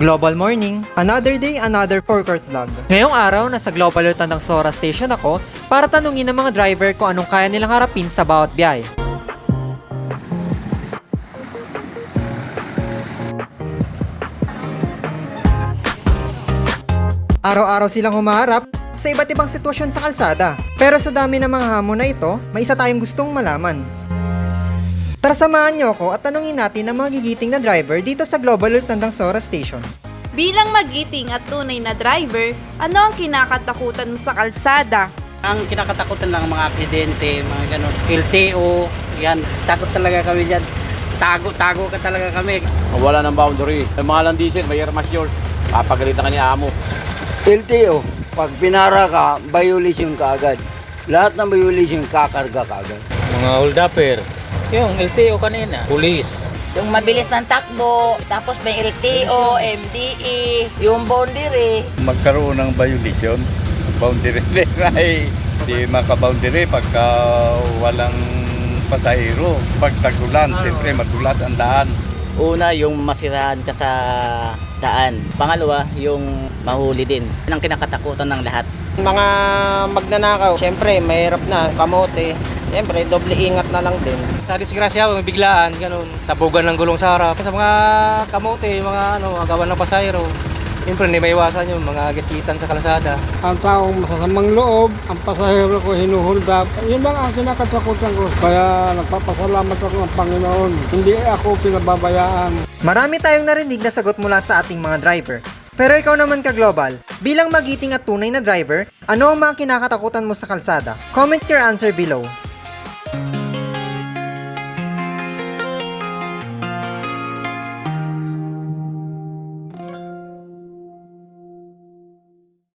Global morning, another day, another forecourt vlog. Ngayong araw, nasa Global Tandang Sora Station ako para tanungin ng mga driver kung anong kaya nilang harapin sa bawat biyahe. Araw-araw silang humaharap sa iba't ibang sitwasyon sa kalsada. Pero sa dami ng mga hamon na ito, may isa tayong gustong malaman. Tara samahan niyo ako at tanungin natin ang mga gigiting na driver dito sa Global Tandang Sora Station. Bilang magiting at tunay na driver, ano ang kinakatakutan mo sa kalsada? Ang kinakatakutan lang mga aksidente, mga ganun. LTO, yan. Takot talaga kami dyan. Tago ka talaga kami. Wala ng boundary. May mahal ng diesel, may armature. Papagalitan ka ni amo. LTO, pag pinara ka, violation ka agad. Lahat ng violation, kakarga ka agad. Mga hold-upper, yung LTO kanina, police. Yung mabilis ng takbo, tapos may LTO, MDE, yung boundary. Magkaroon ng violation, boundary ay di maka-boundary pagka walang pasahero. Pag tagulan, siyempre madulas ang daan. Una, yung masiraan ka sa daan. Pangalawa, yung mahuli din. Yan ang kinakatakutan ng lahat. Mga magnanakaw, syempre mahirap na, kamote. Syempre, doble ingat na lang din. Sa disgrasya, may biglaan, ganun. Sabugan ng gulong sa harap. Sa mga kamote, mga agawan ng pasahero. Siyempre, hindi maiwasan yung mga gitgitan sa kalsada. Ang taong masasamang loob, ang pasahero ko hinuhold up. Yun lang ang kinakatakutan ko. Kaya nagpapasalamat ako ng Panginoon. Hindi ako pinababayaan. Marami tayong narinig na sagot mula sa ating mga driver. Pero ikaw naman ka-global, bilang magiting at tunay na driver, ano ang mga kinakatakutan mo sa kalsada? Comment your answer below.